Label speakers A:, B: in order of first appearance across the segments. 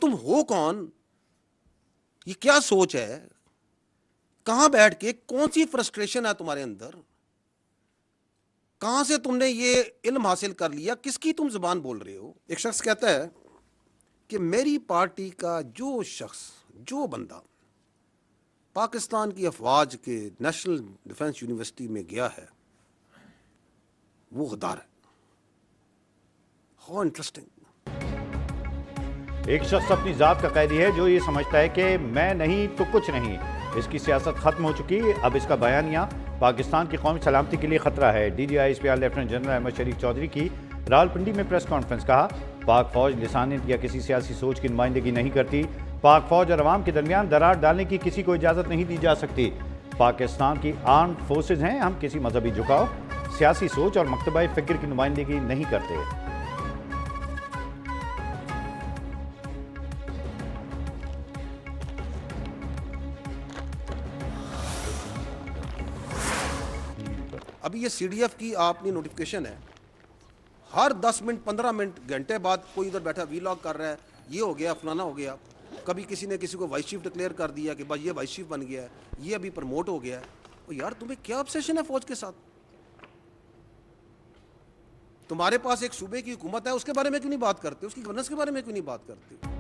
A: तुम हो कौन? ये क्या सोच है? कहां बैठ के कौन सी फ्रस्ट्रेशन है तुम्हारे अंदर? कहां से तुमने ये इल्म हासिल कर लिया? किसकी तुम जुबान बोल रहे हो? एक शख्स कहता है कि मेरी पार्टी का जो शख्स, जो बंदा पाकिस्तान की अफवाज के नेशनल डिफेंस यूनिवर्सिटी में गया है वो गद्दार है। How interesting.
B: एक शख्स अपनी जात का कैदी है जो ये समझता है कि मैं नहीं तो कुछ नहीं। इसकी सियासत खत्म हो चुकी, अब इसका बयानिया पाकिस्तान की कौमी सलामती के लिए खतरा है। DGI लेफ्टिनेंट जनरल अहमद शरीफ चौधरी की रावलपिंडी में प्रेस कॉन्फ्रेंस। कहा, पाक फौज लिसानियत या किसी सियासी सोच की नुमाइंदगी नहीं करती। पाक फौज और अवाम के दरमियान दरार डालने की किसी को इजाज़त नहीं दी जा सकती। पाकिस्तान की आर्म्ड फोर्सेज हैं, हम किसी मजहबी झुकाव, सियासी सोच और मकतबाई फिक्र की नुमाइंदगी नहीं करते।
A: अभी ये CDF की आपने नोटिफिकेशन है, हर 10 मिनट 15 मिनट घंटे बाद कोई उधर बैठा वीलॉग कर रहा है, ये हो गया फलाना हो गया। कभी किसी ने किसी को वाइस चीफ डिक्लेयर कर दिया कि भाई ये वाइस चीफ बन गया है, ये अभी प्रमोट हो गया है। तो यार तुम्हें क्या ऑब्सेशन है फौज के साथ? तुम्हारे पास एक सूबे की हुकूमत है, उसके बारे में क्यों नहीं बात करते? उसकी गवर्नेंस के बारे में क्यों नहीं बात करते?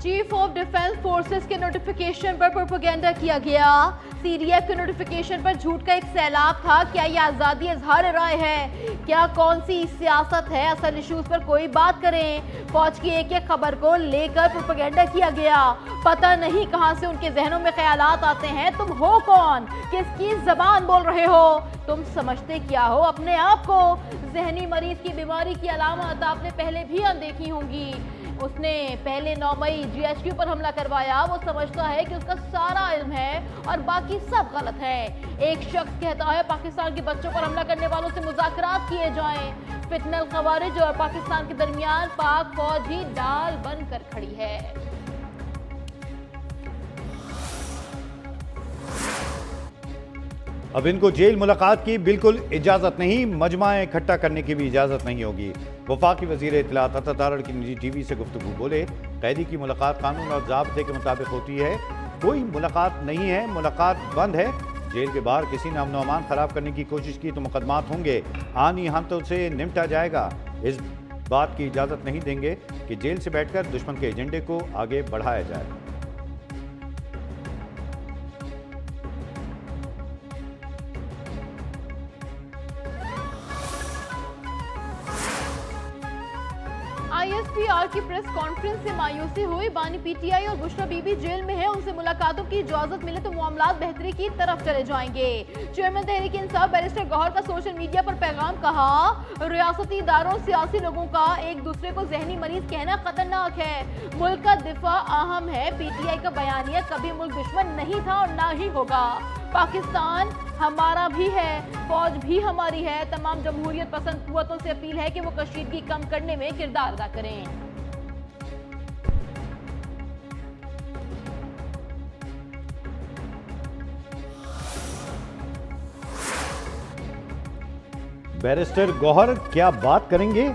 C: चीफ ऑफ डिफेंस फोर्सेस के नोटिफिकेशन पर प्रोपेगेंडा किया गया। CDF के नोटिफिकेशन पर झूठ का एक सैलाब था। क्या ये आज़ादी इजहार राय है? क्या कौन सी सियासत है? असल इश्यूज पर कोई बात करें। फौज की एक एक खबर को लेकर प्रोपेगेंडा किया गया। पता नहीं कहां से उनके जहनों में ख्यालात आते हैं। तुम हो कौन? किसकी जबान बोल रहे हो? तुम समझते क्या हो अपने आप को? जहनी मरीज की बीमारी की अलामत आपने पहले भी अनदेखी होंगी। उसने पहले 9 मई GHQ पर हमला करवाया। वो समझता है कि उसका सारा इल्म है और बाकी सब गलत है। एक शख्स कहता है पाकिस्तान के बच्चों पर हमला करने वालों से मुज़ाकरात किए जाएं। फितनल खवारिज और पाकिस्तान के दरमियान पाक फौज ही डाल बनकर खड़ी है।
B: अब इनको जेल मुलाकात की बिल्कुल इजाज़त नहीं, मजमा इकट्ठा करने की भी इजाज़त नहीं होगी। वफाकी वज़ीर इत्तलात अता तारड़ की निजी TV से गुफ्तगू बोले, कैदी की मुलाकात कानून और ज़ाब्ते के मुताबिक होती है। कोई मुलाकात नहीं है, मुलाकात बंद है। जेल के बाहर किसी ने अमन अमान ख़राब करने की कोशिश की तो मुकदमात होंगे, आनी हाथों से निपटा जाएगा। इस बात की इजाज़त नहीं देंगे कि जेल से बैठकर दुश्मन के एजेंडे को आगे बढ़ाया जाए।
C: ISPR की प्रेस कॉन्फ्रेंस से मायूसी हुई। बानी PTI और बुशरा बीबी जेल में है, उनसे मुलाकातों की इजाजत मिले तो मामलात बेहतरी की तरफ चले जाएंगे। चेयरमैन तहरीक इंसाफ बैरिस्टर गौहर का सोशल मीडिया पर पैगाम। कहा, रियासती इदारों सियासी लोगों का एक दूसरे को जहनी मरीज कहना खतरनाक है। मुल्क का दिफा अहम है। PTI का बयानिया कभी मुल्क दुश्मन नहीं था और ना ही होगा। पाकिस्तान हमारा भी है, फौज भी हमारी है। तमाम जमहूरियत पसंद कुव्वतों से अपील है कि वो कशीदगी कम करने में किरदार अदा करें।
B: बैरिस्टर गौहर क्या बात करेंगे?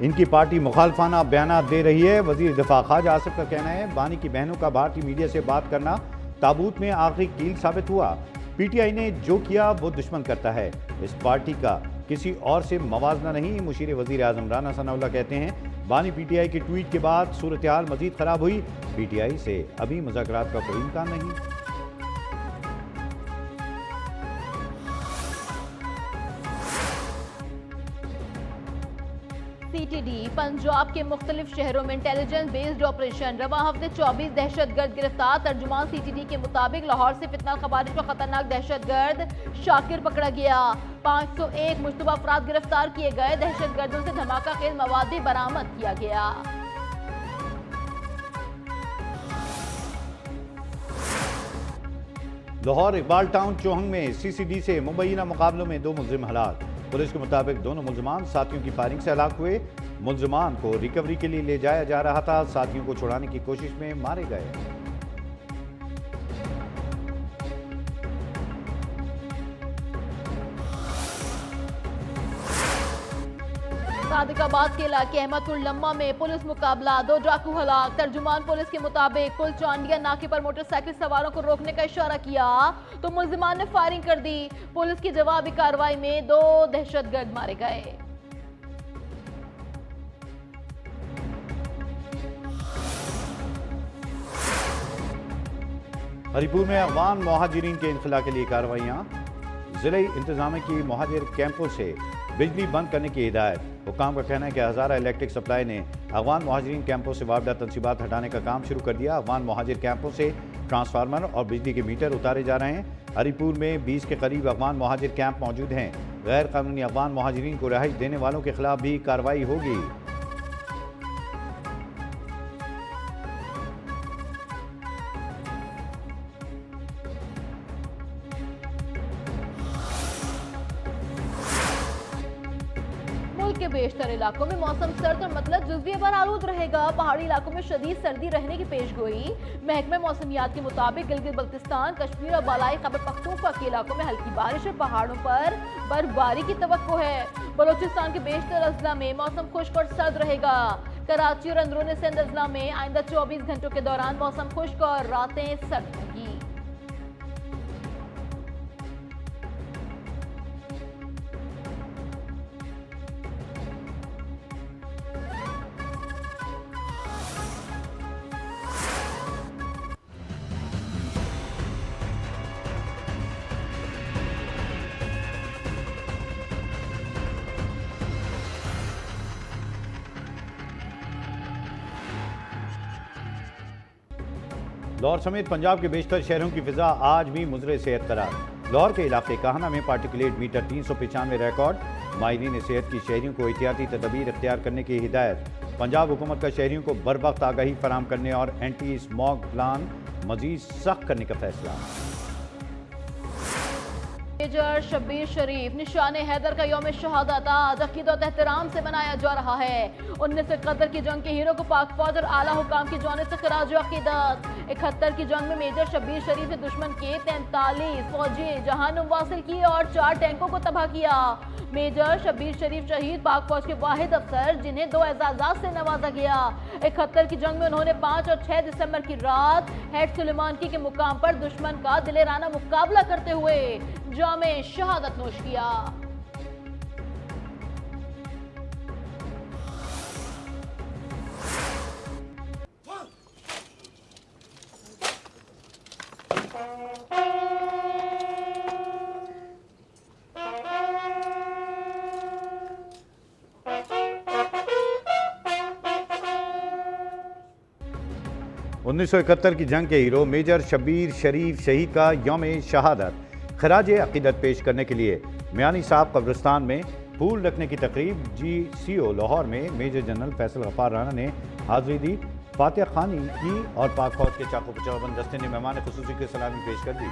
B: इनकी पार्टी मुखालफाना बयान दे रही है। वजीर दिफा ख्वाजा आसिफ का कहना है, बानी की बहनों का भारतीय मीडिया से बात करना ताबूत में आखिरी कील साबित हुआ। PTI ने जो किया वो दुश्मन करता है। इस पार्टी का किसी और से मवाजना नहीं। मुशीर वजीर आजम राना सनाउल्लाह कहते हैं, बानी PTI के ट्वीट के बाद सूरत हाल मजीद खराब हुई। PTI से अभी मुज़ाकरात का कोई इम्कान नहीं।
C: CTD पंजाब के मुख्तलिफ शहरों में इंटेलिजेंस बेस्ड ऑपरेशन। रवा हफ्ते 24 दहशतगर्द गिरफ्तार। तर्जुमान CTD के मुताबिक लाहौर से फितनल खवारिज का खतरनाक दहशतगर्द शाकिर पकड़ा गया। 501 मुश्तबा अफराद गिरफ्तार किए गए। दहशतगर्दों से धमाका खेल मवाद बरामद किया गया।
B: लाहौर इकबाल टाउन चौहंग में CCD से मुबैना मुकाबलों में 2 मुलजिम हलाक। पुलिस के मुताबिक दोनों मुलजमान साथियों की फायरिंग से हलाक हुए। मुलजमान को रिकवरी के लिए ले जाया जा रहा था। साथियों को छुड़ाने की कोशिश में मारे गए।
C: सादिकाबाद के इलाके अहमदपुर लम्मा में पुलिस मुकाबला, 2 डाकू हलाक। तर्जुमान पुलिस के मुताबिक पुल चांडिया नाके पर मोटरसाइकिल सवारों को रोकने का इशारा किया तो मुल्जिमान ने फायरिंग कर दी। पुलिस की जवाबी कार्रवाई में 2 दहशतगर्द मारे गए।
B: हरिपुर में अफगान मुहाजिरीन के इनखला के लिए कार्रवाइयाँ। जिले इंतजामिया की मुहाजिर कैंपों से बिजली बंद करने की हिदायत। हुकाम का कहना है कि हज़ारा इलेक्ट्रिक सप्लाई ने अफगान मुहाजिरीन कैंपों से वापदा तनसीबात हटाने का काम शुरू कर दिया। अफगान मुहाजिर कैंपों से ट्रांसफार्मर और बिजली के मीटर उतारे जा रहे हैं। हरिपुर में 20 के करीब अफगान मुहाजिर कैंप मौजूद हैं। गैर कानूनी अफगान मुहाजिरीन को रिहाइश देने वालों के खिलाफ भी कार्रवाई होगी।
C: मुल्क के बेशतर इलाकों में मौसम सर्द और मतलब जुज़वी बार आलूद रहेगा। पहाड़ी इलाकों में शदीद सर्दी रहने की पेशगोई। महकमे मौसमियात के मुताबिक गिलगित बल्तिस्तान, कश्मीर और बालाई खैबर पख्तूनख्वा के इलाकों में हल्की बारिश और पहाड़ों पर बर्फबारी की तवक्को है। बलोचिस्तान के बेशतर अजला में मौसम खुश्क और सर्द रहेगा। कराची और अंदरूनी सिंध अजला में आइंदा 24 घंटों के दौरान मौसम खुश्क और रातें सर्द होंगी।
B: लाहौर समेत पंजाब के बेशतर शहरों की फिजा आज भी मुजरे सेहत करार। लाहौर के इलाके काहना में पार्टिकुलेट मीटर 395 रिकॉर्ड। माहिरीन सेहत की शहरियों को एहतियाती तदबीर इख्तियार करने की हिदायत। पंजाब हुकूमत का शहरियों को बर वक्त आगाही फराम करने और एंटी स्मॉग प्लान मजीद सख्त करने का फैसला।
C: मेजर शब्बीर शरीफ निशान हैदर का यौम शहादत आज अकीदत एहतराम से मनाया जा रहा है। 1971 की जंग के हीरो को पाक फौज और आला हुकाम की जानिब से खराज अकीदत। 71 की जंग में मेजर शब्बीर शरीफ ने दुश्मन के 43 फौजी जहानुम वासिल किए और 4 टैंकों को तबाह किया। मेजर शब्बीर शरीफ शहीद पाक फौज के वाहिद अफसर जिन्हें 2 एजाजात से नवाजा गया। 71 की जंग में उन्होंने 5 और 6 दिसंबर की रात हेड सुलेमानकी के मुकाम पर दुश्मन का दिलेराना मुकाबला करते हुए जामे शहादत नोश किया।
B: उन्नीस सौ 71 की जंग के हीरो मेजर शब्बीर शरीफ शहीद का यौम शहादत खराज अकीदत पेश करने के लिए मियानी साहब कब्रिस्तान में फूल रखने की तकरीब GCO लाहौर में मेजर जनरल फैसल गफ्फार राना ने हाजिरी दी। फातिहा खानी की और पाक फौज के चाको पचावन दस्ते ने मेहमान खुसूसी की सलामी पेश कर दी।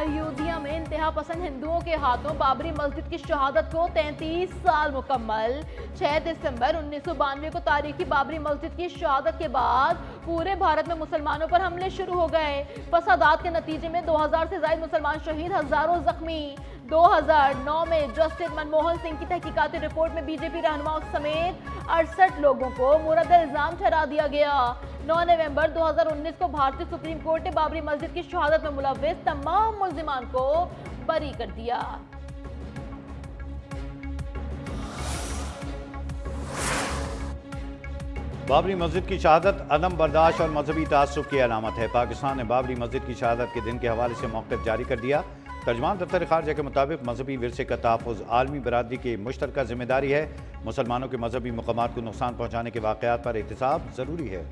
C: अयोध्या में इंतहा पसंद हिंदुओं के हाथों बाबरी मस्जिद की शहादत को 33 साल मुकम्मल। 6 दिसंबर 1992 को तारीखी बाबरी मस्जिद की शहादत के बाद पूरे भारत में मुसलमानों पर हमले शुरू हो गए। फसादात के नतीजे में 2000 से ज्यादा मुसलमान शहीद, हजारों जख्मी। 2009 में जस्टिस मनमोहन सिंह की तहकीकाती रिपोर्ट में बीजेपी रहनुमाओं समेत 68 लोगों को मुरद इल्जाम ठहरा दिया गया। 9 नवंबर 2019 को भारतीय सुप्रीम कोर्ट ने बाबरी मस्जिद की शहादत में मुलव्विस तमाम मुल्जिमान को बरी कर दिया।
B: बाबरी मस्जिद की शहादत अदम बर्दाश्त और मजहबी तासुब की अलामत है। पाकिस्तान ने बाबरी मस्जिद की शहादत के दिन के हवाले से मौक़िफ़ जारी कर दिया। तर्जमान दफ्तर खारजा के मुताबिक मजहबी विरसे का तहफ़्फ़ुज़ आलमी बरादरी की मुश्तरका जिम्मेदारी है। मुसलमानों के मजहबी मकामात को नुकसान पहुँचाने के वाक़यात पर एहतिसाब ज़रूरी है।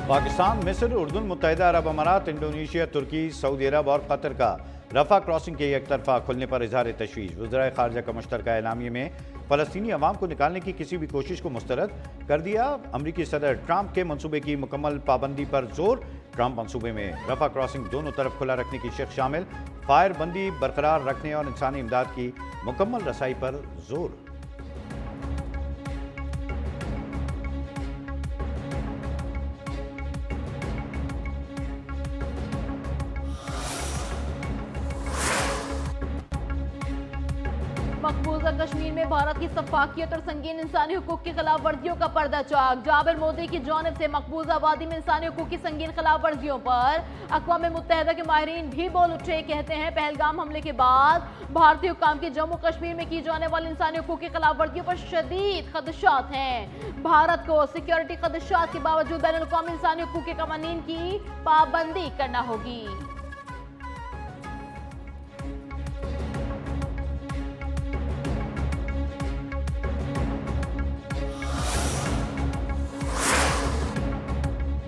B: पाकिस्तान, मिस्र, उर्दून, मुत्तहिदा अरब अमारात, इंडोनेशिया, तुर्की, सऊदी अरब और कतर का रफा क्रॉसिंग के एक तरफा खुलने पर इजहार तशवीश। वज़राए खारजा का मुश्तरका एलामिया में फ़लस्तीनी अवाम को निकालने की किसी भी कोशिश को मुस्तरद कर दिया। अमरीकी सदर ट्रंप के मंसूबे की मुकम्मल पाबंदी पर जोर। ट्रंप मंसूबे में रफा क्रॉसिंग दोनों तरफ खुला रखने की शिक शामिल, फायर बंदी बरकरार रखने और इंसानी इमदाद की मुकम्मल रसाई पर जोर।
C: मकबूजा कश्मीर में भारत की सफाकियत और संगीन इंसानी हुकूक की खिलाफ वर्जियों का पर्दा चाक। जाबिर मोदी की जानिब से मकबूजा वादी में इंसानी हुकूक की संगीन खिलाफ वर्जियों पर अक़वाम मुत्तहिदा के माहिरीन भी बोल उठे। कहते हैं पहलगाम हमले के बाद भारतीय हुक्काम की जम्मू कश्मीर में की जाने वाली इंसानी हुकूक की खिलाफ वर्जियों पर शदीद खदशात हैं। भारत को सिक्योरिटी खदशात के बावजूद बैनुल अक़वामी इंसानी हुकूक के कवानीन की पाबंदी करना होगी।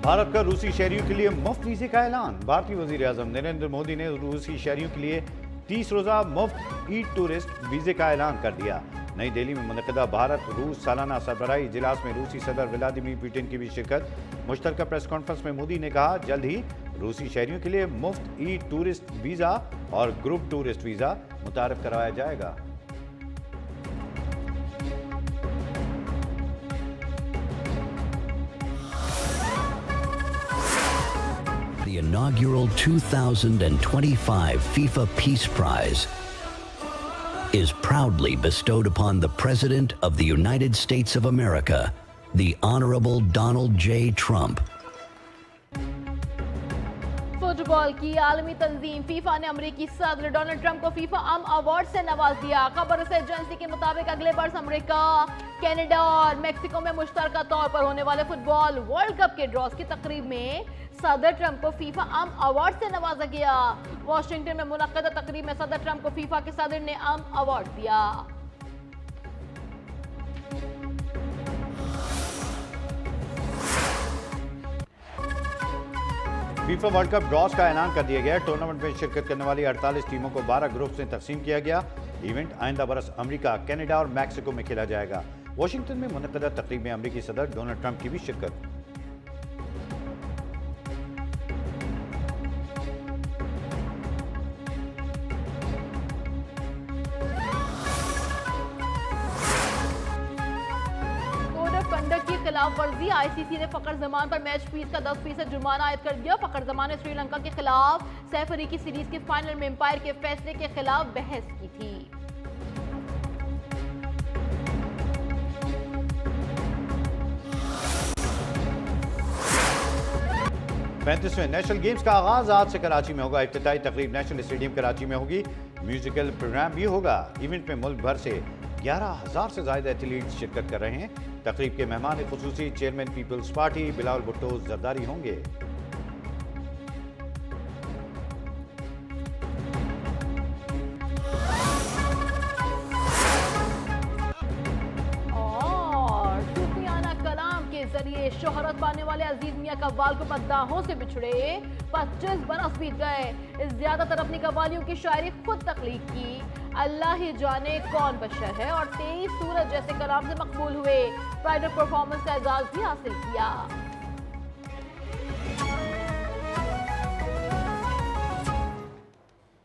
B: भारत का रूसी शहरियों के लिए मुफ्त वीजे का ऐलान। भारतीय वजीर आजम नरेंद्र मोदी ने रूसी शहरियों के लिए 30 रोजा मुफ्त ई टूरिस्ट वीजे का ऐलान कर दिया। नई दिल्ली में मुनक़दा भारत रूस सालाना सरबराही इजलास में रूसी सदर व्लादिमीर पुतिन की भी शिरकत। मुश्तरका प्रेस कॉन्फ्रेंस में मोदी ने कहा, जल्द ही रूसी शहरियों के लिए मुफ्त ई टूरिस्ट वीजा और ग्रुप टूरिस्ट वीजा मुतारिफ करवाया जाएगा।
D: The inaugural 2025 FIFA Peace Prize is proudly bestowed upon the President of the United States of America, the Honorable Donald J. Trump.
C: Football की आलमी तंजीम फीफा ने अमेरिकी सदर डोनाल्ड ट्रंप को FIFA award से नवाज दिया। खबर से एजेंसी के मुताबिक अगले वर्ष अमेरिका, कनाडा और मेक्सिको में मुश्तरका तौर पर होने वाले फुटबॉल वर्ल्ड कप के ड्रॉज की तकरीब में सदर ट्रंप को फीफा अवार्ड से नवाजा गया। वॉशिंगटन में मुनक्कदा तकरीब में सदर ट्रंप को फीफा के सदर ने अवार्ड दिया।
B: फीफा वर्ल्ड कप ड्रॉज का ऐलान कर दिया गया। टूर्नामेंट में शिरकत करने वाली 48 टीमों को 12 ग्रुप्स में तकसीम किया गया। इवेंट आइंदा बरस अमेरिका, कनाडा और मैक्सिको में खेला जाएगा। वॉशिंगटन में मुनक्कदा तकरीब में अमेरिकी सदर डोनाल्ड ट्रंप की भी शिरकत।
C: खिलाफ वर्जी, आईसीसी ने फखर जमान पर मैच फीस का 10% जुर्माना आयद कर दिया। फखर जमान ने श्रीलंका के खिलाफ सैफ अफ्रीकी सीरीज के फाइनल में एम्पायर के फैसले के खिलाफ बहस की थी।
B: 35वें नेशनल गेम्स का आगाज आज से कराची में होगा। इफ्तिताई तकरीब नेशनल स्टेडियम कराची में होगी। म्यूजिकल प्रोग्राम भी होगा। इवेंट में मुल्क भर से 11,000 से ज्यादा एथलीट्स शिरकत कर रहे हैं। तकरीब के मेहमान खुसूसी चेयरमैन पीपल्स पार्टी बिलावल भुट्टो जरदारी होंगे।
C: और सूफियाना कलाम के जरिए शोहरत पाने वाले अजीज मियां कव्वाल को बद्दाहों से बिछड़े 25 बरस बीत गए। ज्यादातर अपनी कव्वालियों की शायरी खुद तख्लीक की। अल्लाह ही जाने कौन बशर है और 23 सूरज जैसे कलाम से मकबूल हुए। प्राइड ऑफ परफॉर्मेंस का एजाज भी हासिल किया।